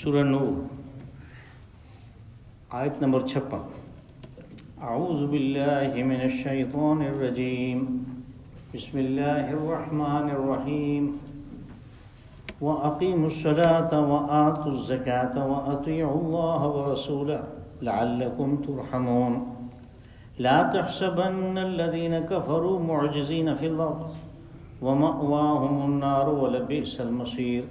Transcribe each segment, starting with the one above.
سورہ نور آیت نمبر 56۔ اعوذ باللہ من الشیطان الرجیم، بسم اللہ الرحمن الرحیم۔ وَأَقِيمُوا الصَّلَاةَ وَآتُوا الزَّكَاةَ وَأَطِيعُوا اللَّهَ وَرَسُولَهُ لَعَلَّكُمْ تُرْحَمُونَ لَا تَحْسَبَنَّ الَّذِينَ كَفَرُوا مُعْجِزِينَ فِي الْأَرْضِ وَمَأْوَاهُمُ النَّارُ وَلَبِئْسَ الْمَصِيرُ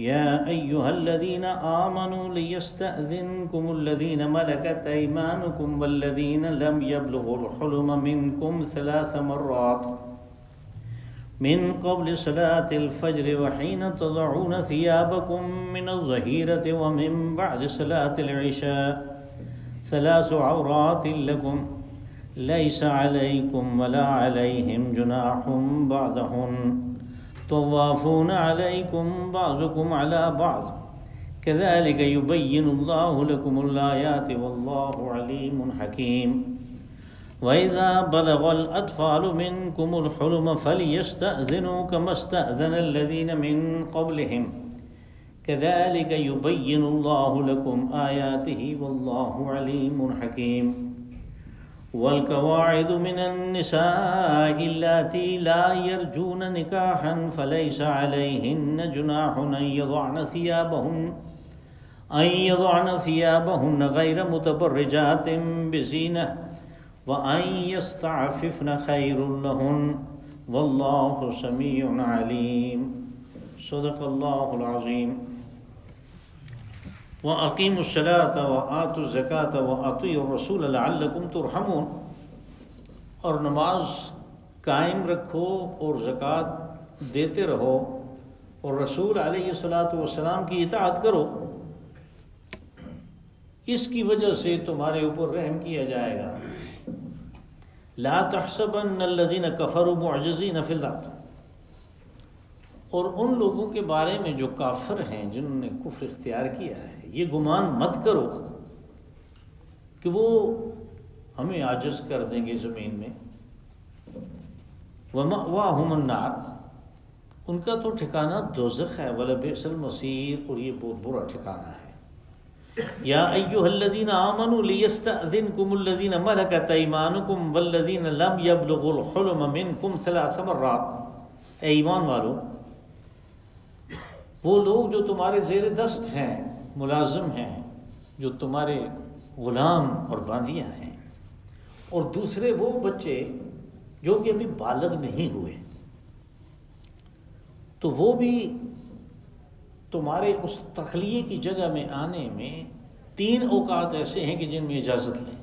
يا أيها الذين آمنوا ليستأذنكم الذين ملكت أيمانكم والذين لم يبلغوا الحلم منكم 3 مرات من قبل صلاة الفجر وحين تضعون ثيابكم من الظهيرة ومن بعد صلاة العشاء 3 عورات لكم ليس عليكم ولا عليهم جناح بعدهن طوافون عليكم بعضكم على بعض كذلك يبين الله لكم الآيات والله عليم حكيم وإذا بلغ الأطفال منكم الحلم فليستأذنوا كما استأذن الذين من قبلهم كذلك يبين الله لكم آياته والله عليم حكيم والقواعد من النساء اللاتي لا يرجون نكاحا فليس عليهن جناح أن يضعن ثيابهن غير متبرجات بزينة وأن يستعففن خير لهن والله سميع عليم صدق الله العظيم۔ وَأَقِيمُوا الصَّلَاةَ وَآتُوا الزَّكَاةَ وَأَطِيعُوا الرَّسُولَ لَعَلَّكُمْ تُرْحَمُونَ، اور نماز قائم رکھو اور زکوٰۃ دیتے رہو اور رسول علیہ الصلاۃ والسلام کی اطاعت کرو، اس کی وجہ سے تمہارے اوپر رحم کیا جائے گا۔ لا تحسبن الذین کفروا معجزین فی الارض، اور ان لوگوں کے بارے میں جو کافر ہیں، جنہوں نے کفر اختیار کیا ہے، یہ گمان مت کرو کہ وہ ہمیں عاجز کر دیں گے زمین میں۔ وَمَأْوَاهُمُ النَّارُ، ان کا تو ٹھکانہ دوزخ ہے، وَلَبِئْسَ الْمَصِيرُ، اور یہ بہت برا ٹھکانہ ہے۔ یا ایھا الذین آمنوا لیستأذنکم الذین ملکت ایمانکم والذین لم یبلغوا الحلم منکم 3 مرات، اے ایمان والو، وہ لوگ جو تمہارے زیر دست ہیں، ملازم ہیں، جو تمہارے غلام اور باندیاں ہیں، اور دوسرے وہ بچے جو کہ ابھی بالغ نہیں ہوئے، تو وہ بھی تمہارے اس تخلیے کی جگہ میں آنے میں 3 اوقات ایسے ہیں کہ جن میں اجازت لیں۔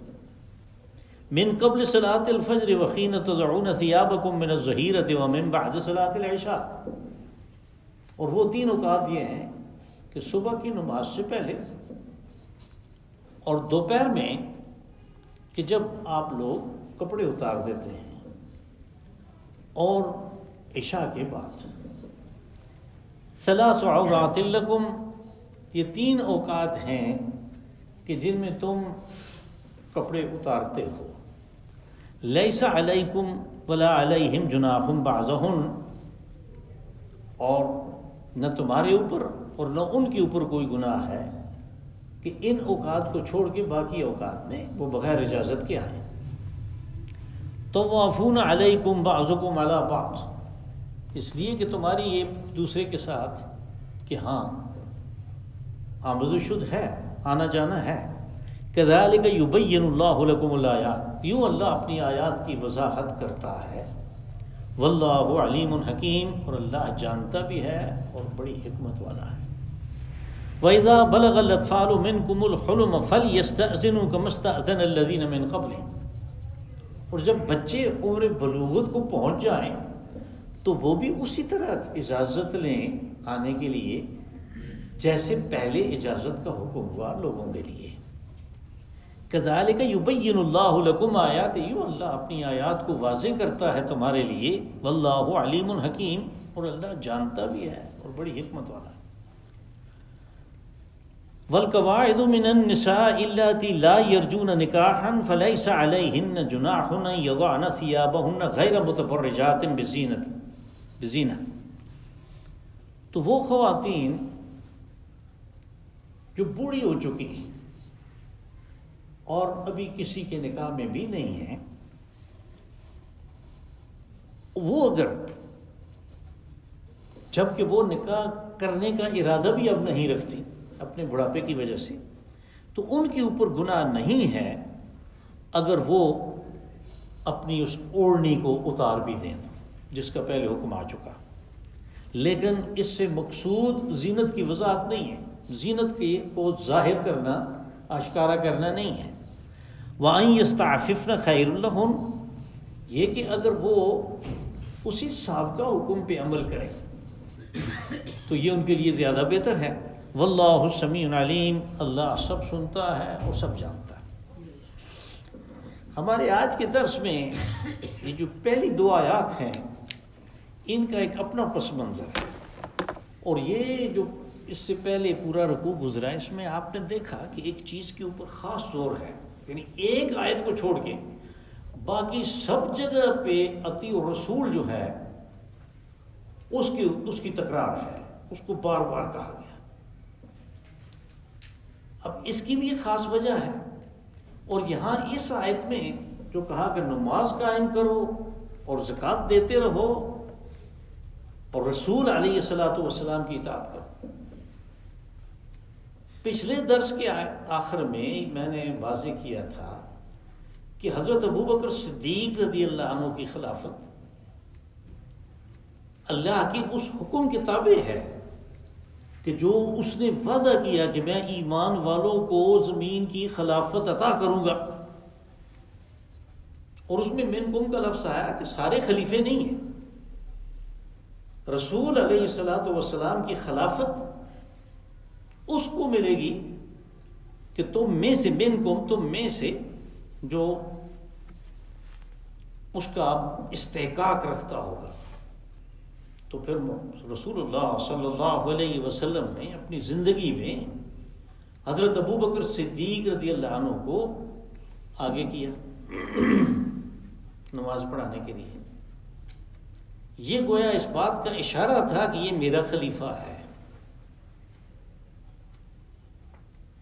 من قبل صلاة الفجر وحین تضعون ثیابکم من الظہیرۃ ومن بعد صلاة العشاء، اور وہ 3 اوقات یہ ہیں کہ صبح کی نماز سے پہلے، اور دوپہر میں کہ جب آپ لوگ کپڑے اتار دیتے ہیں، اور عشاء کے بعد۔ 3 عورات لکم، یہ 3 اوقات ہیں کہ جن میں تم کپڑے اتارتے ہو۔ لیس علیکم ولا علیہم جناح بعضہن، اور نہ تمہارے اوپر اور نہ ان کے اوپر کوئی گناہ ہے کہ ان اوقات کو چھوڑ کے باقی اوقات میں وہ بغیر اجازت کے آئیں۔ طوافون علیکم بعضکم علی بعض، اس لیے کہ تمہاری ایک دوسرے کے ساتھ کہ ہاں آمد و شد ہے، آنا جانا ہے۔ کذالک یبین اللہ لکم الآیات، یوں اللہ اپنی آیات کی وضاحت کرتا ہے۔ واللہ علیم حکیم، اور اللہ جانتا بھی ہے اور بڑی حکمت والا ہے۔ وَإِذَا بَلَغَ الْأَطْفَالُ مِنْكُمُ الْحُلُمَ فَلْيَسْتَأْذِنُوا كَمَا اسْتَأْذَنَ الَّذِينَ مِنْ قَبْلِهِمْ، اور جب بچے عمر بلوغت کو پہنچ جائیں تو وہ بھی اسی طرح اجازت لیں آنے کے لیے جیسے پہلے اجازت کا حکم ہوا لوگوں کے لیے۔ کذالک یبین اللہ لکم آیات، یوں اللہ اپنی آیات کو واضح کرتا ہے تمہارے لیے۔ واللہ علیم حکیم، اور اللہ جانتا بھی ہے اور بڑی حکمت والا ہے۔ والقواعد من النساء اللاتي لا يرجون نکاحا فليس عليهن جناح ان يضعن ثيابهن غير متبرجات بزینہ، تو وہ خواتین جو بوڑھی ہو چکی ہیں اور ابھی کسی کے نکاح میں بھی نہیں ہیں، وہ اگر جب کہ وہ نکاح کرنے کا ارادہ بھی اب نہیں رکھتی اپنے بڑھاپے کی وجہ سے، تو ان کے اوپر گناہ نہیں ہے اگر وہ اپنی اس اوڑھنی کو اتار بھی دیں تو، جس کا پہلے حکم آ چکا۔ لیکن اس سے مقصود زینت کی وضاحت نہیں ہے، زینت کو ظاہر کرنا، آشکارا کرنا نہیں ہے۔ وَأَن يَسْتَعْفِفْنَ خَيْرٌ لَهُنَّ، یہ کہ اگر وہ اسی سابقہ حکم پہ عمل کریں تو یہ ان کے لیے زیادہ بہتر ہے۔ واللہ سمیع علیم، اللہ سب سنتا ہے اور سب جانتا ہے۔ ہمارے آج کے درس میں یہ جو پہلی دو آیات ہیں ان کا ایک اپنا پس منظر ہے، اور یہ جو اس سے پہلے پورا رکوع گزرا اس میں آپ نے دیکھا کہ ایک چیز کے اوپر خاص زور ہے، یعنی ایک آیت کو چھوڑ کے باقی سب جگہ پہ اطیع الرسول جو ہے اس کی تکرار ہے، اس کو بار بار کہا گیا۔ اب اس کی بھی ایک خاص وجہ ہے، اور یہاں اس آیت میں جو کہا کہ نماز قائم کرو اور زکوٰۃ دیتے رہو اور رسول علیہ الصلوۃ والسلام کی اطاعت کرو۔ پچھلے درس کے آخر میں نے واضح کیا تھا کہ حضرت ابوبکر صدیق رضی اللہ عنہ کی خلافت اللہ کی اس حکم کے تابع ہے کہ جو اس نے وعدہ کیا کہ میں ایمان والوں کو زمین کی خلافت عطا کروں گا، اور اس میں منکم کا لفظ آیا کہ سارے خلیفے نہیں ہیں۔ رسول علیہ الصلوۃ والسلام کی خلافت اس کو ملے گی کہ تم میں سے، منکم تم میں سے، جو اس کا استحقاق رکھتا ہوگا۔ تو پھر رسول اللہ صلی اللہ علیہ وسلم نے اپنی زندگی میں حضرت ابوبکر صدیق رضی اللہ عنہ کو آگے کیا نماز پڑھانے کے لیے۔ یہ گویا اس بات کا اشارہ تھا کہ یہ میرا خلیفہ ہے،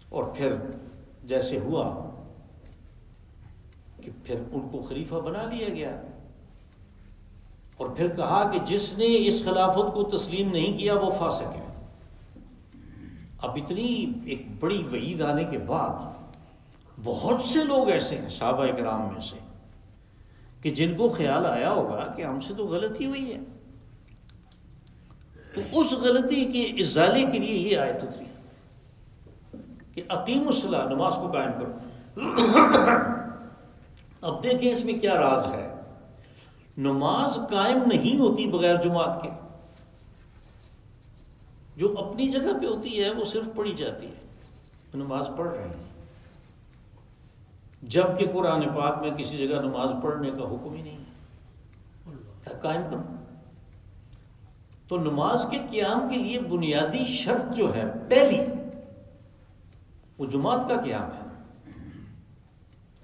اور پھر جیسے ہوا کہ پھر ان کو خلیفہ بنا لیا گیا، اور پھر کہا کہ جس نے اس خلافت کو تسلیم نہیں کیا وہ فاسق ہے۔ اب اتنی ایک بڑی وعید آنے کے بعد بہت سے لوگ ایسے ہیں صحابہ کرام میں سے کہ جن کو خیال آیا ہوگا کہ ہم سے تو غلطی ہوئی ہے، تو اس غلطی کے ازالے کے لیے یہ آیت اتری کہ اقیموا الصلاۃ، نماز کو قائم کرو۔ اب دیکھیں اس میں کیا راز ہے۔ نماز قائم نہیں ہوتی بغیر جماعت کے، جو اپنی جگہ پہ ہوتی ہے وہ صرف پڑھی جاتی ہے، نماز پڑھ رہے ہیں، جبکہ قرآن پاک میں کسی جگہ نماز پڑھنے کا حکم ہی نہیں ہے، قائم کرو۔ تو نماز کے قیام کے لیے بنیادی شرط جو ہے پہلی، وہ جماعت کا قیام ہے۔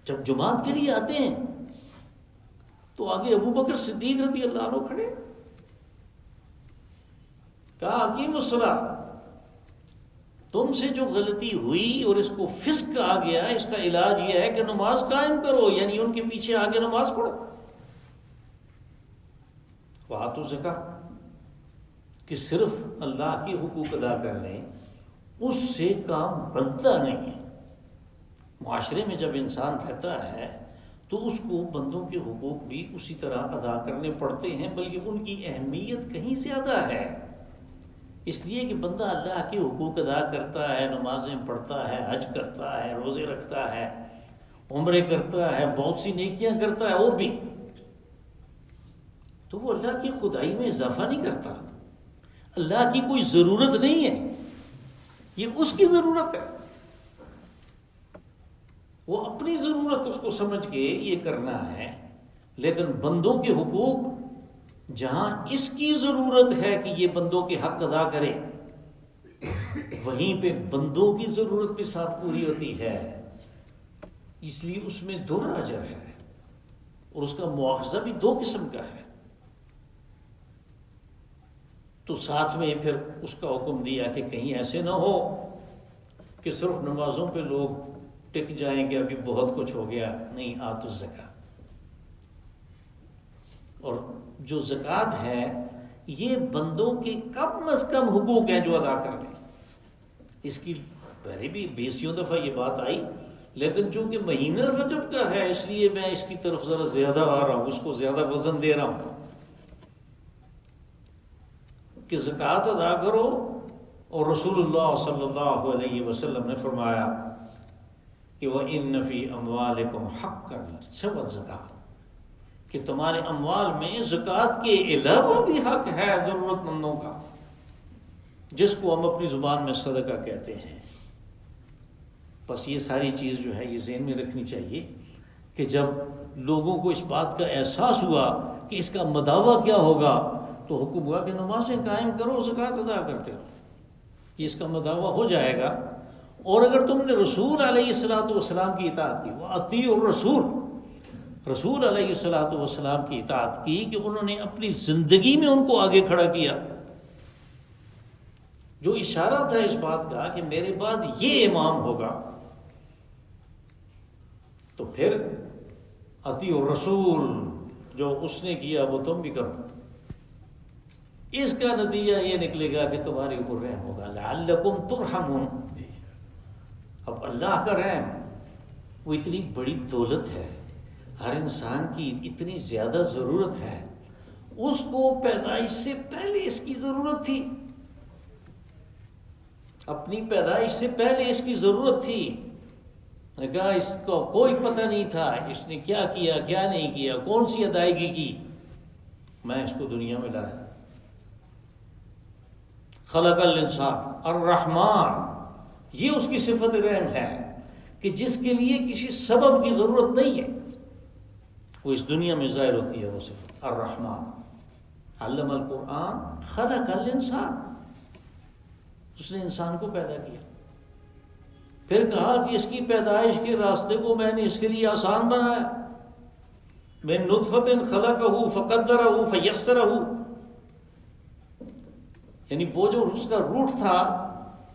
جب جماعت کے لیے آتے ہیں تو آگے ابوبکر صدیق رضی اللہ عنہ کھڑے، کہا اقیموا الصلاۃ، تم سے جو غلطی ہوئی اور اس کو فسق کہا گیا، اس کا علاج یہ ہے کہ نماز قائم کرو، یعنی ان کے پیچھے آگے نماز پڑھو۔ وآتوا الزکاۃ، کہ صرف اللہ کے حقوق ادا کر لیں اس سے کام بنتا نہیں ہے۔ معاشرے میں جب انسان رہتا ہے تو اس کو بندوں کے حقوق بھی اسی طرح ادا کرنے پڑتے ہیں، بلکہ ان کی اہمیت کہیں زیادہ ہے، اس لیے کہ بندہ اللہ کے حقوق ادا کرتا ہے، نمازیں پڑھتا ہے، حج کرتا ہے، روزے رکھتا ہے، عمرے کرتا ہے، بہت سی نیکیاں کرتا ہے اور بھی، تو وہ اللہ کی خدائی میں اضافہ نہیں کرتا۔ اللہ کی کوئی ضرورت نہیں ہے، یہ اس کی ضرورت ہے، وہ اپنی ضرورت اس کو سمجھ کے یہ کرنا ہے۔ لیکن بندوں کے حقوق جہاں اس کی ضرورت ہے کہ یہ بندوں کے حق ادا کرے، وہیں پہ بندوں کی ضرورت بھی ساتھ پوری ہوتی ہے، اس لیے اس میں دوہرا اجر ہے، اور اس کا مواخذہ بھی دو قسم کا ہے۔ تو ساتھ میں پھر اس کا حکم دیا کہ کہیں ایسے نہ ہو کہ صرف نمازوں پہ لوگ ٹک جائیں کہ ابھی بہت کچھ ہو گیا، نہیں، آتو الزکاۃ. اور جو زکوٰۃ ہے یہ بندوں کے کم از کم حقوق ہیں جو ادا کر لیں. اس کی پہلے بھی 20 دفعہ یہ بات آئی، لیکن چونکہ مہینہ رجب کا ہے اس لیے میں اس کی طرف ذرا زیادہ آ رہا ہوں، اس کو زیادہ وزن دے رہا ہوں کہ زکوٰۃ ادا کرو. اور رسول اللہ صلی اللہ علیہ وسلم نے فرمایا کہ وَإِنَّ فِي أَمْوَالِكُمْ حَقًّا سِوَى الزَّكَاةِ، کہ تمہارے اموال میں زکوٰۃ کے علاوہ بھی حق ہے ضرورت مندوں کا، جس کو ہم اپنی زبان میں صدقہ کہتے ہیں. بس یہ ساری چیز جو ہے یہ ذہن میں رکھنی چاہیے کہ جب لوگوں کو اس بات کا احساس ہوا کہ اس کا مداوع کیا ہوگا تو حکم ہوا کہ نمازیں قائم کرو، زکوٰۃ ادا کرتے رہو. یہ اس کا مداوع ہو جائے گا. اور اگر تم نے رسول علیہ الصلوۃ والسلام کی اطاعت کی، وَأَطِیعُوا الرَّسُولَ، رسول علیہ الصلوۃ والسلام کی اطاعت کی کہ انہوں نے اپنی زندگی میں ان کو آگے کھڑا کیا، جو اشارہ تھا اس بات کا کہ میرے بعد یہ امام ہوگا، تو پھر اطیعوا الرسول، جو اس نے کیا وہ تم بھی کرو. اس کا نتیجہ یہ نکلے گا کہ تمہارے اوپر رحم ہوگا. لعلکم ترحمون. اب اللہ کا رحم وہ اتنی بڑی دولت ہے، ہر انسان کی اتنی زیادہ ضرورت ہے، اس کو پیدائش سے پہلے اس کی ضرورت تھی، اپنی پیدائش سے پہلے اس کی ضرورت تھی. نے کہا اس کو کوئی پتہ نہیں تھا اس نے کیا کیا کیا نہیں کیا، کون سی ادائیگی کی، میں اس کو دنیا میں لایا. خلق الانسان الرحمن، یہ اس کی صفت رحم ہے کہ جس کے لیے کسی سبب کی ضرورت نہیں ہے وہ اس دنیا میں ظاہر ہوتی ہے. وہ صفت الرحمن، علم القرآن، خلق الانسان، اس نے انسان کو پیدا کیا. پھر کہا کہ اس کی پیدائش کے راستے کو میں نے اس کے لیے آسان بنایا. من نطفۃ خلقہ فقدرہ فیسرہ، یعنی وہ جو اس کا روٹ تھا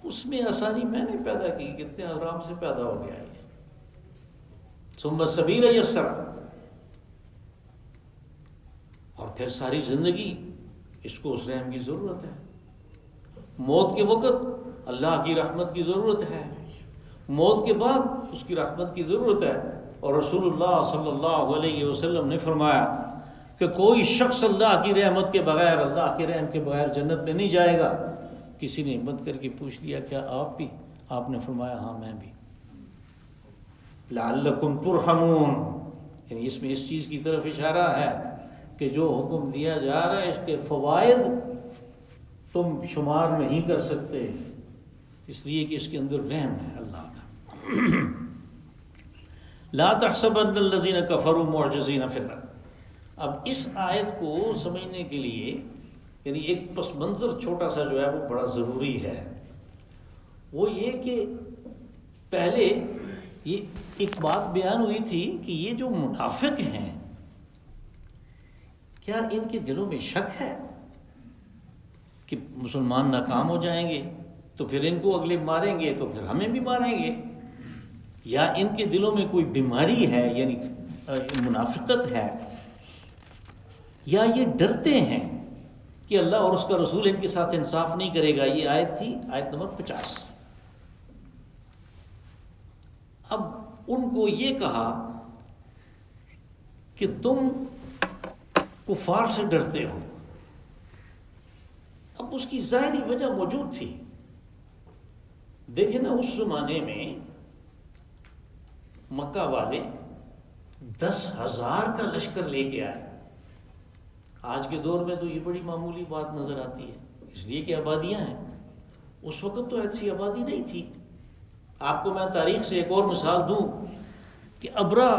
اس میں آسانی میں نے پیدا کی، کتنے آرام سے پیدا ہو گیا یہ. ثم السبیل یسرہ، اور پھر ساری زندگی اس کو اس رحم کی ضرورت ہے. موت کے وقت اللہ کی رحمت کی ضرورت ہے، موت کے بعد اس کی رحمت کی ضرورت ہے. اور رسول اللہ صلی اللہ علیہ وسلم نے فرمایا کہ کوئی شخص اللہ کی رحمت کے بغیر، اللہ کے رحم کے بغیر جنت میں نہیں جائے گا. کسی نے ہمت کر کے پوچھ لیا کیا آپ بھی؟ آپ نے فرمایا ہاں میں بھی. لعلکم ترحمون، یعنی اس میں اس چیز کی طرف اشارہ ہے کہ جو حکم دیا جا رہا ہے اس کے فوائد تم شمار نہیں کر سکتے، اس لیے کہ اس کے اندر رحم ہے اللہ کا. لا تحسبن الذین کفروا معجزین فی الارض. اب اس آیت کو سمجھنے کے لیے یعنی ایک پس منظر چھوٹا سا جو ہے وہ بڑا ضروری ہے. وہ یہ کہ پہلے یہ ایک بات بیان ہوئی تھی کہ یہ جو منافق ہیں کیا ان کے دلوں میں شک ہے کہ مسلمان ناکام ہو جائیں گے تو پھر ان کو اگلے ماریں گے تو پھر ہمیں بھی ماریں گے، یا ان کے دلوں میں کوئی بیماری ہے یعنی منافقت ہے، یا یہ ڈرتے ہیں کہ اللہ اور اس کا رسول ان کے ساتھ انصاف نہیں کرے گا. یہ آیت تھی، آیت نمبر 50. اب ان کو یہ کہا کہ تم کفار سے ڈرتے ہو. اب اس کی ظاہری وجہ موجود تھی. دیکھیں نا اس زمانے میں مکہ والے 10,000 کا لشکر لے کے آئے. آج کے دور میں تو یہ بڑی معمولی بات نظر آتی ہے، اس لیے کہ آبادیاں ہیں. اس وقت تو ایسی آبادی نہیں تھی. آپ کو میں تاریخ سے ایک اور مثال دوں کہ ابرا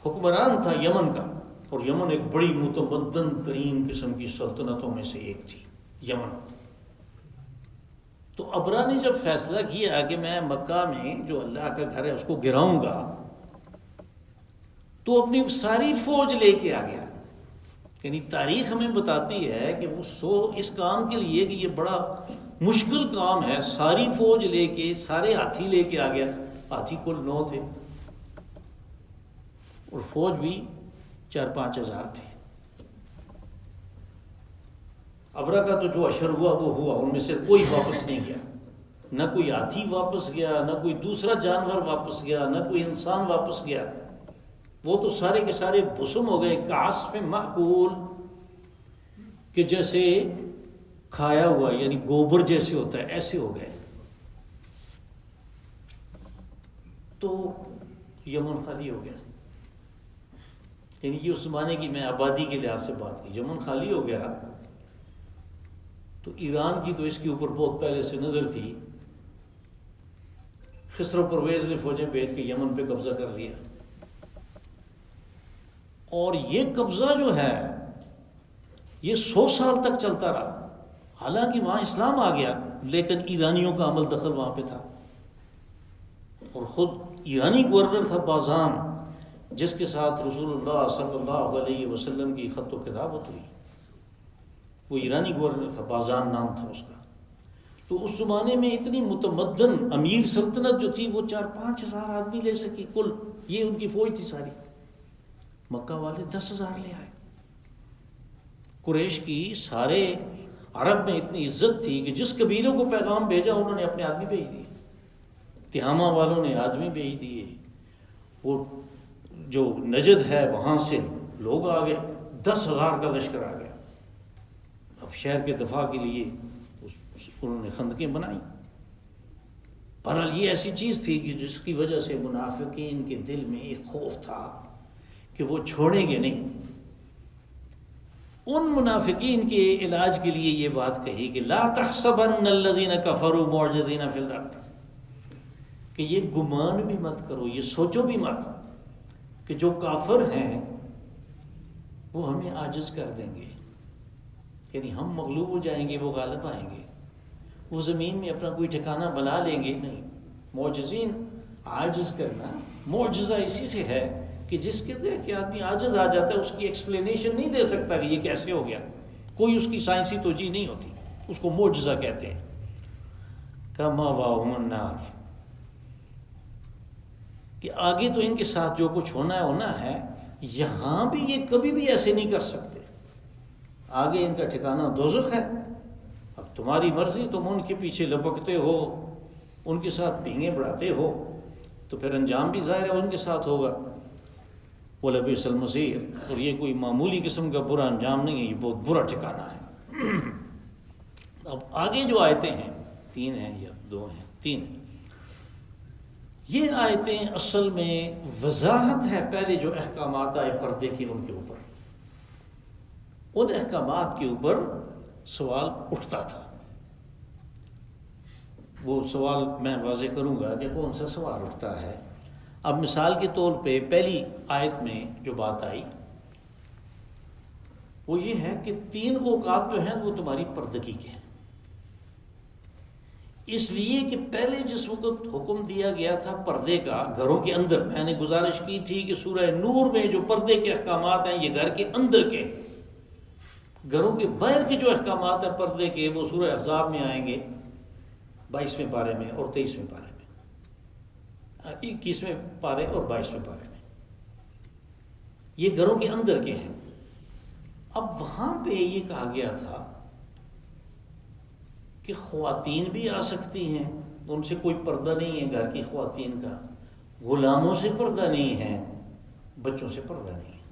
حکمران تھا یمن کا، اور یمن ایک بڑی متمدن ترین قسم کی سلطنتوں میں سے ایک تھی یمن. تو ابرا نے جب فیصلہ کیا کہ میں مکہ میں جو اللہ کا گھر ہے اس کو گراؤں گا، تو اپنی ساری فوج لے کے آ گیا. یعنی تاریخ ہمیں بتاتی ہے کہ وہ اس کام کے لیے کہ یہ بڑا مشکل کام ہے، ساری فوج لے کے، سارے ہاتھی لے کے آ گیا، ہاتھی کل 9 تھے اور فوج بھی 4-5 ہزار تھے۔ ابرا کا تو جو اشر ہوا وہ ہوا، ان میں سے کوئی واپس نہیں گیا، نہ کوئی ہاتھی واپس گیا، نہ کوئی دوسرا جانور واپس گیا، نہ کوئی انسان واپس گیا، وہ تو سارے کے سارے بسم ہو گئے، کعصف مأکول، کہ جیسے کھایا ہوا، یعنی گوبر جیسے ہوتا ہے ایسے ہو گئے۔ تو یمن خالی ہو گیا، یعنی کہ اس زمانے کی میں آبادی کے لحاظ سے بات کی، یمن خالی ہو گیا۔ تو ایران کی تو اس کے اوپر بہت پہلے سے نظر تھی، خسرو پرویز نے فوجیں بھیج کے یمن پہ قبضہ کر لیا، اور یہ قبضہ جو ہے یہ 100 سال تک چلتا رہا۔ حالانکہ وہاں اسلام آ گیا، لیکن ایرانیوں کا عمل دخل وہاں پہ تھا، اور خود ایرانی گورنر تھا بازان، جس کے ساتھ رسول اللہ صلی اللہ علیہ وسلم کی خط و کتابت ہوئی، وہ ایرانی گورنر تھا، بازان نام تھا اس کا۔ تو اس زمانے میں اتنی متمدن امیر سلطنت جو تھی وہ 4-5 ہزار آدمی لے سکی کل، یہ ان کی فوج تھی ساری۔ مکہ والے 10 ہزار لے آئے۔ قریش کی سارے عرب میں اتنی عزت تھی کہ جس قبیلوں کو پیغام بھیجا انہوں نے اپنے آدمی بھیج دیے، تہامہ والوں نے آدمی بھیج دیے، وہ جو نجد ہے وہاں سے لوگ آ گئے، 10,000 کا لشکر آ گیا۔ اب شہر کے دفاع کے لیے انہوں نے خندقیں بنائی۔ بہرحال یہ ایسی چیز تھی کہ جس کی وجہ سے منافقین کے دل میں ایک خوف تھا کہ وہ چھوڑیں گے نہیں۔ ان منافقین کے علاج کے لیے یہ بات کہی کہ لا تحسبن الذین کفروا معجزین فی الارض، کہ یہ گمان بھی مت کرو، یہ سوچو بھی مت کہ جو کافر ہیں وہ ہمیں عاجز کر دیں گے، یعنی ہم مغلوب ہو جائیں گے، وہ غالب آئیں گے، وہ زمین میں اپنا کوئی ٹھکانہ بنا لیں گے، نہیں۔ معجزین، عاجز کرنا، معجزہ اسی سے ہے کہ جس کے دیکھ کے آدمی عاجز آ جاتا ہے، اس کی ایکسپلینیشن نہیں دے سکتا کہ یہ کیسے ہو گیا، کوئی اس کی سائنسی توجیہ نہیں ہوتی، اس کو معجزہ کہتے ہیں۔ کماواہم النار، کہ آگے تو ان کے ساتھ جو کچھ ہونا ہے، یہاں بھی یہ کبھی بھی ایسے نہیں کر سکتے، آگے ان کا ٹھکانہ دوزخ ہے۔ اب تمہاری مرضی، تم ان کے پیچھے لپکتے ہو، ان کے ساتھ بھینگیں بڑھاتے ہو، تو پھر انجام بھی ظاہر ہے ان کے ساتھ ہوگا۔ وَلَبِئْسَ الْمَصِيرُ، اور یہ کوئی معمولی قسم کا برا انجام نہیں ہے، یہ بہت برا ٹھکانہ ہے۔ اب آگے جو آیتیں ہیں، 3 ہیں یا 2 ہیں، 3 ہیں، یہ آیتیں اصل میں وضاحت ہے پہلے جو احکامات آئے پردے کے، ان کے اوپر، ان احکامات کے اوپر سوال اٹھتا تھا۔ وہ سوال میں واضح کروں گا کہ کون سا سوال اٹھتا ہے۔ اب مثال کے طور پہ پہلی آیت میں جو بات آئی وہ یہ ہے کہ 3 اوقات جو ہیں وہ تمہاری پردگی کے ہیں، اس لیے کہ پہلے جس وقت حکم دیا گیا تھا پردے کا گھروں کے اندر، میں نے گزارش کی تھی کہ سورہ نور میں جو پردے کے احکامات ہیں یہ گھر کے اندر کے، گھروں کے باہر کے جو احکامات ہیں پردے کے وہ سورہ احزاب میں آئیں گے، 22ویں پارے میں اور 23ویں پارے میں، 21ویں پارے اور 22ویں پارے میں، یہ گھروں کے اندر کے ہیں۔ اب وہاں پہ یہ کہا گیا تھا کہ خواتین بھی آ سکتی ہیں، ان سے کوئی پردہ نہیں ہے گھر کی خواتین کا، غلاموں سے پردہ نہیں ہے، بچوں سے پردہ نہیں ہے،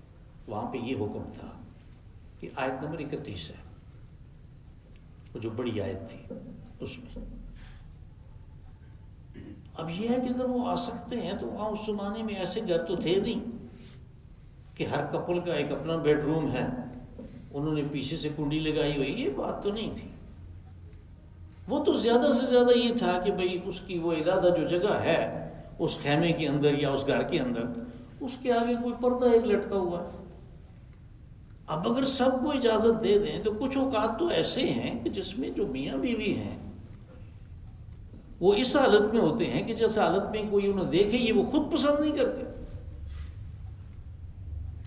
وہاں پہ یہ حکم تھا۔ کہ آیت نمبر 31 ہے، وہ جو بڑی آیت تھی اس میں۔ اب یہ ہے کہ اگر وہ آ سکتے ہیں تو وہاں اس زمانے میں ایسے گھر تو تھے نہیں کہ ہر کپل کا ایک اپنا بیڈ روم ہے، انہوں نے پیچھے سے کنڈی لگائی ہوئی، یہ بات تو نہیں تھی۔ وہ تو زیادہ سے زیادہ یہ تھا کہ بھئی اس کی وہ علیحدہ جو جگہ ہے اس خیمے کے اندر یا اس گھر کے اندر، اس کے آگے کوئی پردہ ایک لٹکا ہوا ہے۔ اب اگر سب کو اجازت دے دیں تو کچھ اوقات تو ایسے ہیں کہ جس میں جو میاں بیوی ہیں وہ اس حالت میں ہوتے ہیں کہ جس حالت میں کوئی انہیں دیکھے یہ وہ خود پسند نہیں کرتے۔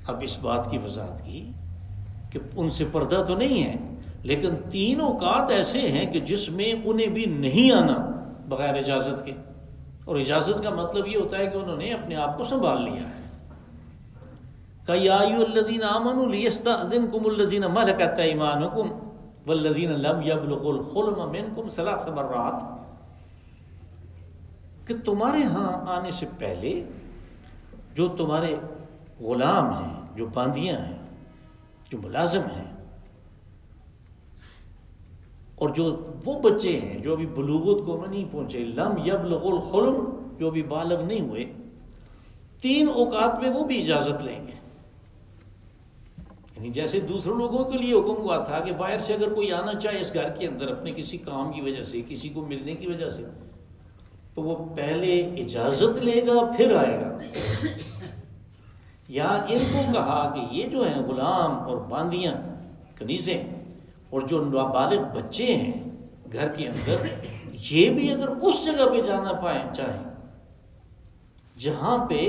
اب اس بات کی وضاحت کی کہ ان سے پردہ تو نہیں ہے، لیکن 3 اوقات ایسے ہیں کہ جس میں انہیں بھی نہیں آنا بغیر اجازت کے، اور اجازت کا مطلب یہ ہوتا ہے کہ انہوں نے اپنے آپ کو سنبھال لیا ہے۔ کہ یا ایھا الذین آمنوا لیستأذنکم الذین ملکت ایمانکم والذین لم یبلغوا الحلم منکم 3 مرات، کہ تمہارے ہاں آنے سے پہلے جو تمہارے غلام ہیں، جو باندیاں ہیں، جو ملازم ہیں، اور جو وہ بچے ہیں جو ابھی بلوغت کو نہیں پہنچے، لم یبلغوا الحلم، جو ابھی بالغ نہیں ہوئے، 3 اوقات میں وہ بھی اجازت لیں گے۔ یعنی جیسے دوسرے لوگوں کے لیے حکم ہوا تھا کہ باہر سے اگر کوئی آنا چاہے اس گھر کے اندر اپنے کسی کام کی وجہ سے، کسی کو ملنے کی وجہ سے، تو وہ پہلے اجازت لے گا پھر آئے گا۔ یا ان کو کہا کہ یہ جو ہیں غلام اور باندیاں، کنیزیں، اور جو نابالغ بچے ہیں گھر کے اندر، یہ بھی اگر اس جگہ پہ جانا چاہیں جہاں پہ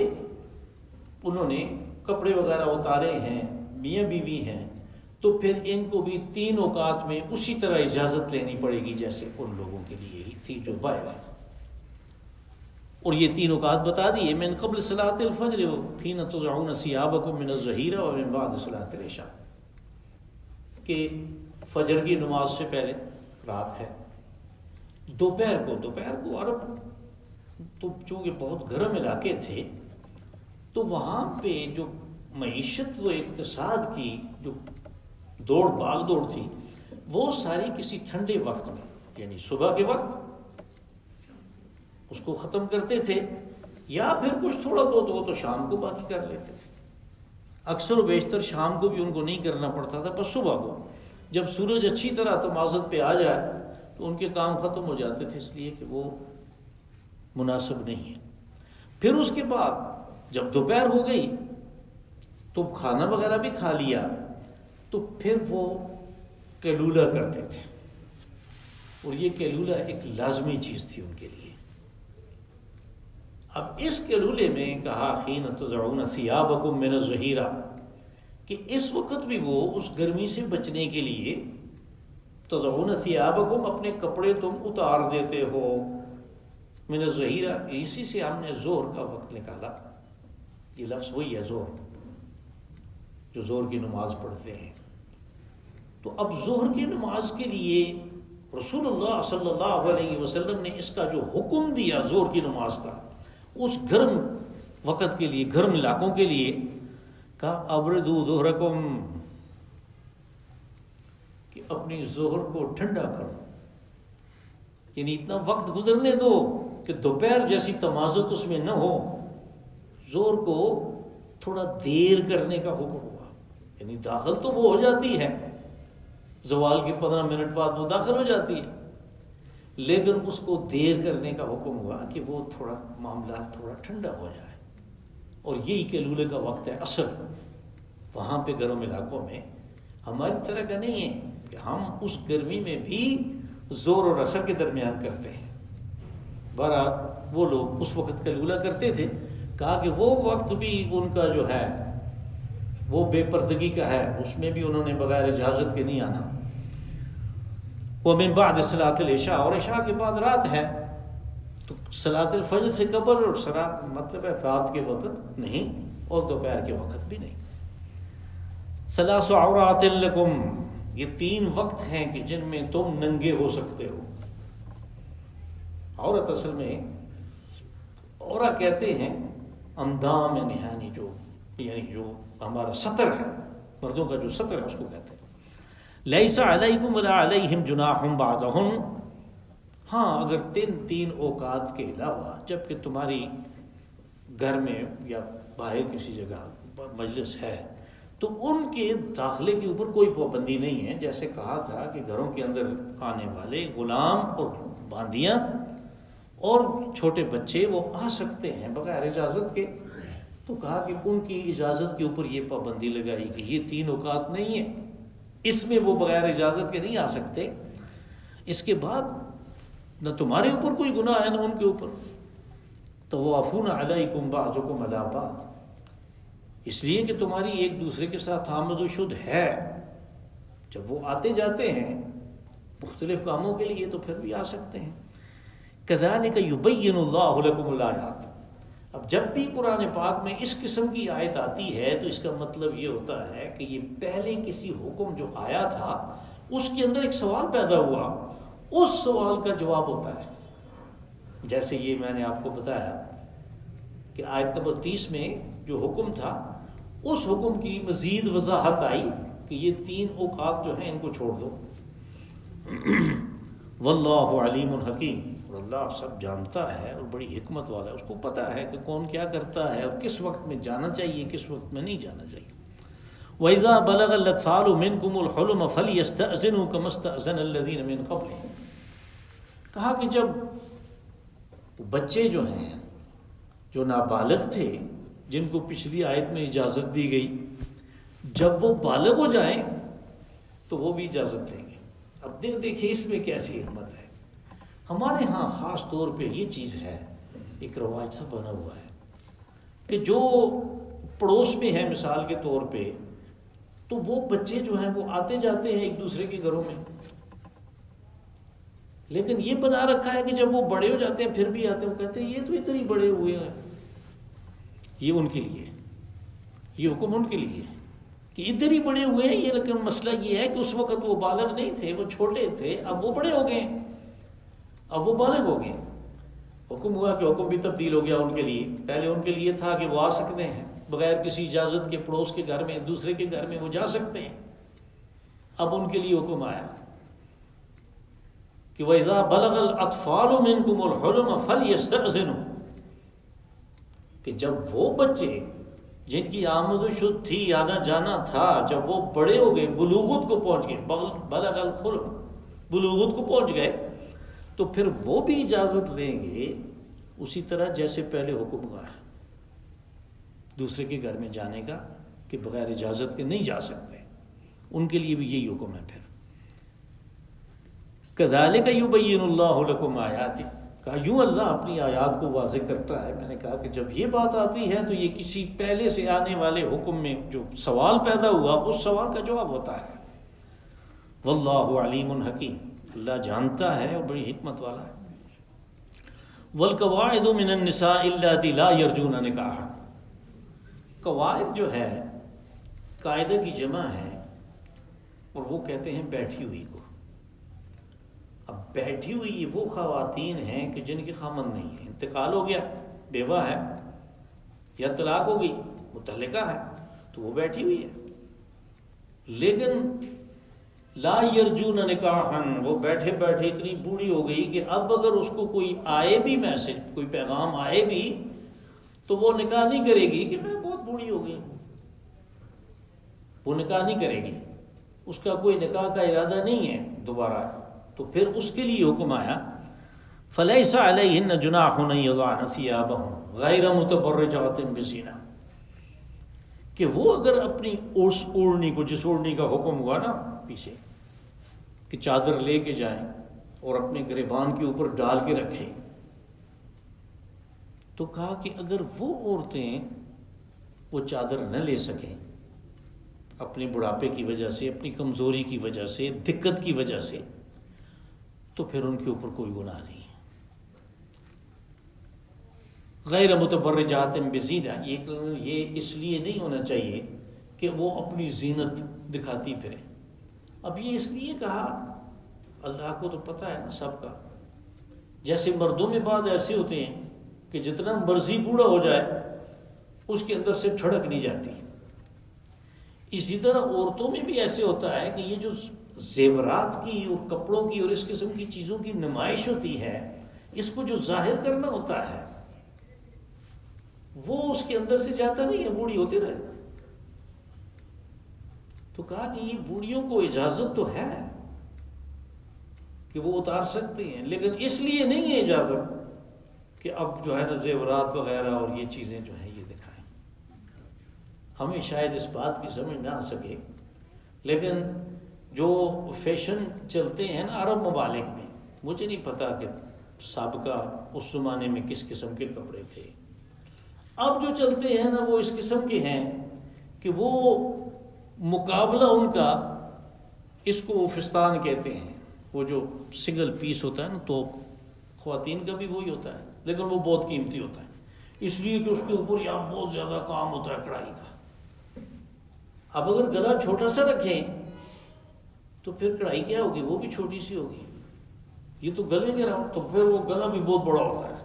انہوں نے کپڑے وغیرہ اتارے ہیں، میاں بیوی ہیں، تو پھر ان کو بھی 3 اوقات میں اسی طرح اجازت لینی پڑے گی جیسے ان لوگوں کے لیے ہی تھی جو باہر ہیں۔ اور یہ 3 اوقات بتا دیے، من قبل صلاۃ الفجر حین تضعون ثیابکم من الظہیرہ ومن بعد صلاۃ العشاء، کہ فجر کی نماز سے پہلے رات ہے، دوپہر کو عرب تو چونکہ بہت گرم علاقے تھے، تو وہاں پہ جو معیشت و اقتصاد کی جو دوڑ بھاگ دوڑ تھی، وہ ساری کسی ٹھنڈے وقت میں، یعنی صبح کے وقت اس کو ختم کرتے تھے، یا پھر کچھ تھوڑا بہت وہ تو شام کو باقی کر لیتے تھے۔ اکثر و بیشتر شام کو بھی ان کو نہیں کرنا پڑتا تھا، بس صبح کو جب سورج اچھی طرح تمازت پہ آ جائے تو ان کے کام ختم ہو جاتے تھے، اس لیے کہ وہ مناسب نہیں ہے۔ پھر اس کے بعد جب دوپہر ہو گئی تو کھانا وغیرہ بھی کھا لیا، تو پھر وہ قیلولہ کرتے تھے، اور یہ قیلولہ ایک لازمی چیز تھی ان کے لیے۔ اب اس قیلولے میں کہا حین تضعون ثیابکم من الظہیرہ، کہ اس وقت بھی وہ اس گرمی سے بچنے کے لیے تضعون ثیابکم، اپنے کپڑے تم اتار دیتے ہو، من الظہیرہ، اسی سے ہم نے ظہر کا وقت نکالا، یہ لفظ وہی ہے ظہر، جو ظہر کی نماز پڑھتے ہیں۔ تو اب ظہر کی نماز کے لیے رسول اللہ صلی اللہ علیہ وسلم نے اس کا جو حکم دیا ظہر کی نماز کا، اس گرم وقت کے لیے، گرم علاقوں کے لیے، کہا ابردوا ظہرکم، کہ اپنی ظہر کو ٹھنڈا کرو، یعنی اتنا وقت گزرنے دو کہ دوپہر جیسی تمازت اس میں نہ ہو۔ ظہر کو تھوڑا دیر کرنے کا حکم ہوا، یعنی داخل تو وہ ہو جاتی ہے، زوال کے 15 منٹ بعد وہ داخل ہو جاتی ہے، لیکن اس کو دیر کرنے کا حکم ہوا کہ وہ تھوڑا معاملہ تھوڑا ٹھنڈا ہو جائے۔ اور یہی قیلولے کا وقت ہے اصل، وہاں پہ گرم علاقوں میں ہماری طرح کا نہیں ہے کہ ہم اس گرمی میں بھی زور اور اثر کے درمیان کرتے ہیں۔ بہرحال وہ لوگ اس وقت قیلولہ کرتے تھے، کہا کہ وہ وقت بھی ان کا جو ہے وہ بے پردگی کا ہے، اس میں بھی انہوں نے بغیر اجازت کے نہیں آنا۔ ومن بعد صلاۃ العشاء، اور عشاء کے بعد رات ہے، تو صلاۃ الفجر سے قبل، اور صلاۃ مطلب ہے رات کے وقت نہیں اور دوپہر کے وقت بھی نہیں۔ ثلاث عورات لکم، یہ 3 وقت ہیں کہ جن میں تم ننگے ہو سکتے ہو۔ عورت اصل میں عورت کہتے ہیں اندام نہانی، جو یعنی جو ہمارا سطر ہے، مردوں کا جو سطر ہے اس کو کہتے ہیں۔ لیس علیکم ولا علیہم جناح بعدہن، ہاں اگر 3 اوقات کے علاوہ جب کہ تمہاری گھر میں یا باہر کسی جگہ مجلس ہے تو ان کے داخلے کے اوپر کوئی پابندی نہیں ہے، جیسے کہا تھا کہ گھروں کے اندر آنے والے غلام اور باندیاں اور چھوٹے بچے وہ آ سکتے ہیں بغیر اجازت کے، تو کہا کہ ان کی اجازت کے اوپر یہ پابندی لگائی کہ یہ 3 اوقات نہیں ہے، اس میں وہ بغیر اجازت کے نہیں آ سکتے۔ اس کے بعد نہ تمہارے اوپر کوئی گناہ ہے نہ ان کے اوپر، تو وہ عفون علیکم بعضکم علی بعض، اس لیے کہ تمہاری ایک دوسرے کے ساتھ آمد و شد ہے، جب وہ آتے جاتے ہیں مختلف کاموں کے لیے تو پھر بھی آ سکتے ہیں. کذالک یبین اللہ لکم الآیات. اب جب بھی قرآن پاک میں اس قسم کی آیت آتی ہے تو اس کا مطلب یہ ہوتا ہے کہ یہ پہلے کسی حکم جو آیا تھا اس کے اندر ایک سوال پیدا ہوا، اس سوال کا جواب ہوتا ہے. جیسے یہ میں نے آپ کو بتایا کہ آیت نمبر 30 میں جو حکم تھا اس حکم کی مزید وضاحت آئی کہ یہ 3 اوقات جو ہیں ان کو چھوڑ دو. واللہ علیم حکیم، اور اللہ سب جانتا ہے اور بڑی حکمت والا ہے، اس کو پتہ ہے کہ کون کیا کرتا ہے اور کس وقت میں جانا چاہیے کس وقت میں نہیں جانا چاہیے. وَإِذَا بَلَغَ الْأَطْفَالُ مِنْكُمُ الْحُلُمَ فَلْيَسْتَأْذِنُوا كَمَا اسْتَأْذَنَ الَّذِينَ مِنْ قَبْلِهِمْ. کہا کہ جب بچے جو ہیں جو نابالغ تھے جن کو پچھلی آیت میں اجازت دی گئی، جب وہ بالغ ہو جائیں تو وہ بھی اجازت لیں گے. اب دیکھیں اس میں کیسی حکمت ہے. ہمارے ہاں خاص طور پہ یہ چیز ہے، ایک رواج سا بنا ہوا ہے کہ جو پڑوس میں ہے مثال کے طور پہ تو وہ بچے جو ہیں وہ آتے جاتے ہیں ایک دوسرے کے گھروں میں، لیکن یہ بنا رکھا ہے کہ جب وہ بڑے ہو جاتے ہیں پھر بھی آتے ہیں، وہ کہتے ہیں یہ تو اتنے بڑے ہوئے ہیں. یہ ان کے لیے، یہ حکم ان کے لیے کہ ادھر ہی بڑے ہوئے ہیں یہ، لیکن مسئلہ یہ ہے کہ اس وقت وہ بالغ نہیں تھے، وہ چھوٹے تھے، اب وہ بڑے ہو گئے، اب وہ بالغ ہو گئے. حکم ہوا کہ حکم بھی تبدیل ہو گیا ان کے لیے. پہلے ان کے لیے تھا کہ وہ آ سکتے ہیں بغیر کسی اجازت کے پڑوس کے گھر میں، دوسرے کے گھر میں وہ جا سکتے ہیں. اب ان کے لیے حکم آیا کہ وَإِذَا بَلَغَ الْأَطْفَالُ مِنْكُمُ الْحُلُمَ فَلْيَسْتَأْذِنُوا، کہ جب وہ بچے جن کی آمد و شد تھی، آنا جانا تھا، جب وہ بڑے ہو گئے، بلوغت کو پہنچ گئے، بلغ الحلم، بلوغت کو پہنچ گئے، تو پھر وہ بھی اجازت لیں گے اسی طرح جیسے پہلے حکم ہوا ہے دوسرے کے گھر میں جانے کا کہ بغیر اجازت کے نہیں جا سکتے. ان کے لیے بھی یہی حکم ہے. پھر کذالک یبین اللہ لکم آیاتہ، کہا یوں اللہ اپنی آیات کو واضح کرتا ہے. میں نے کہا کہ جب یہ بات آتی ہے تو یہ کسی پہلے سے آنے والے حکم میں جو سوال پیدا ہوا اس سوال کا جواب ہوتا ہے. واللہ علیم حکیم، اللہ جانتا ہے اور بڑی حکمت والا ہے. والقواعد من النساء اللاتي لا يرجون نکاحا، قواعد جو ہے قاعدہ کی جمع ہے اور وہ کہتے ہیں بیٹھی ہوئی کو. اب بیٹھی ہوئی یہ وہ خواتین ہیں کہ جن کے خامند نہیں ہے، انتقال ہو گیا، بیوہ ہے یا طلاق ہو گئی، مطلقہ ہے، تو وہ بیٹھی ہوئی ہے. لیکن لا یرجون نکاحا، وہ بیٹھے بیٹھے اتنی بوڑھی ہو گئی کہ اب اگر اس کو کوئی آئے بھی میسج، کوئی پیغام آئے بھی تو وہ نکاح نہیں کرے گی کہ میں بہت بوڑھی ہو گئی ہوں. وہ نکاح نہیں کرے گی، اس کا کوئی نکاح کا ارادہ نہیں ہے دوبارہ. تو پھر اس کے لیے حکم آیا فلیس علیہن جناح ان یضعن ثیابہن غیر متبرجات بزینہ، کہ وہ اگر اپنی اوڑھنی کو، جس اوڑھنی کا حکم ہوا نا پیچھے کہ چادر لے کے جائیں اور اپنے گریبان کے اوپر ڈال کے رکھیں، تو کہا کہ اگر وہ عورتیں وہ چادر نہ لے سکیں اپنے بڑھاپے کی وجہ سے، اپنی کمزوری کی وجہ سے، دقت کی وجہ سے، تو پھر ان کے اوپر کوئی گناہ نہیں. غیر متبرجات بزینہ، یہ اس لیے نہیں ہونا چاہیے کہ وہ اپنی زینت دکھاتی پھریں. اب یہ اس لیے کہا، اللہ کو تو پتہ ہے نا سب کا. جیسے مردوں میں بعض ایسے ہوتے ہیں کہ جتنا مرضی بوڑھا ہو جائے اس کے اندر سے ٹھڑک نہیں جاتی، اسی طرح عورتوں میں بھی ایسے ہوتا ہے کہ یہ جو زیورات کی اور کپڑوں کی اور اس قسم کی چیزوں کی نمائش ہوتی ہے، اس کو جو ظاہر کرنا ہوتا ہے وہ اس کے اندر سے جاتا نہیں ہے، بوڑھی ہوتی رہے گا. تو کہا کہ یہ بوڑھیوں کو اجازت تو ہے کہ وہ اتار سکتے ہیں، لیکن اس لیے نہیں ہے اجازت کہ اب جو ہے نا زیورات وغیرہ اور یہ چیزیں جو ہیں یہ دکھائیں. ہمیں شاید اس بات کی سمجھ نہ آ سکے، لیکن جو فیشن چلتے ہیں نا عرب ممالک میں، مجھے نہیں پتا کہ سابقہ اس زمانے میں کس قسم کے کپڑے تھے، اب جو چلتے ہیں نا وہ اس قسم کے ہیں کہ وہ مقابلہ ان کا اس کو وہ فستان کہتے ہیں، وہ جو سنگل پیس ہوتا ہے نا، تو خواتین کا بھی وہی ہوتا ہے، لیکن وہ بہت قیمتی ہوتا ہے، اس لیے کہ اس کے اوپر یہاں بہت زیادہ کام ہوتا ہے کڑھائی کا۔ اب اگر گلا چھوٹا سا رکھیں تو پھر کڑھائی کیا ہوگی؟ وہ بھی چھوٹی سی ہوگی۔ یہ تو گلے کے راؤنڈ، تو پھر وہ گلا بھی بہت بڑا ہوتا ہے۔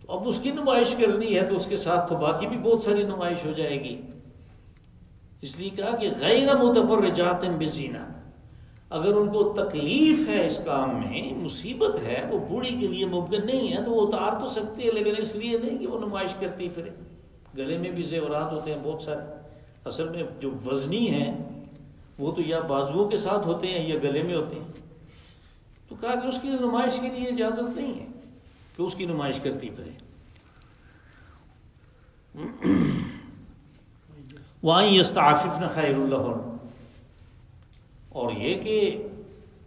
تو اب اس کی نمائش کرنی ہے تو اس کے ساتھ تو باقی بھی بہت ساری نمائش ہو جائے گی، اس لیے کہا کہ غیر متبرجات بزینہ، اگر ان کو تکلیف ہے اس کام میں، مصیبت ہے، وہ بوڑھی کے لیے ممکن نہیں ہے تو وہ اتار تو سکتی ہے، لیکن اس لیے نہیں کہ وہ نمائش کرتی پھرے۔ گلے میں بھی زیورات ہوتے ہیں بہت سارے، اصل میں جو وزنی ہیں وہ تو یا بازوؤں کے ساتھ ہوتے ہیں یا گلے میں ہوتے ہیں، تو کہا کہ اس کی نمائش کے لیے اجازت نہیں ہے کہ اس کی نمائش کرتی پھرے۔ وَأَن يَسْتَعْفِفْنَ خَيْرٌ لَهُنَّ، اور یہ کہ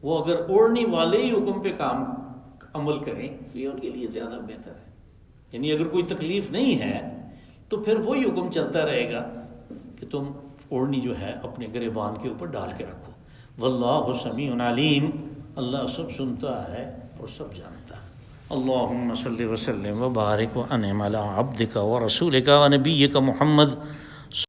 وہ اگر اوڑھنے والے ہی حکم پہ کام عمل کریں تو یہ ان کے لیے زیادہ بہتر ہے۔ یعنی اگر کوئی تکلیف نہیں ہے تو پھر وہی حکم چلتا رہے گا کہ تم اوڑھنی جو ہے اپنے گریبان کے اوپر ڈال کے رکھو۔ واللہ سمیع علیم، اللہ سب سنتا ہے اور سب جانتا ہے۔ اللہم صلی وسلم وبارک وانعم علی عبدک ورسولک ونبیک محمد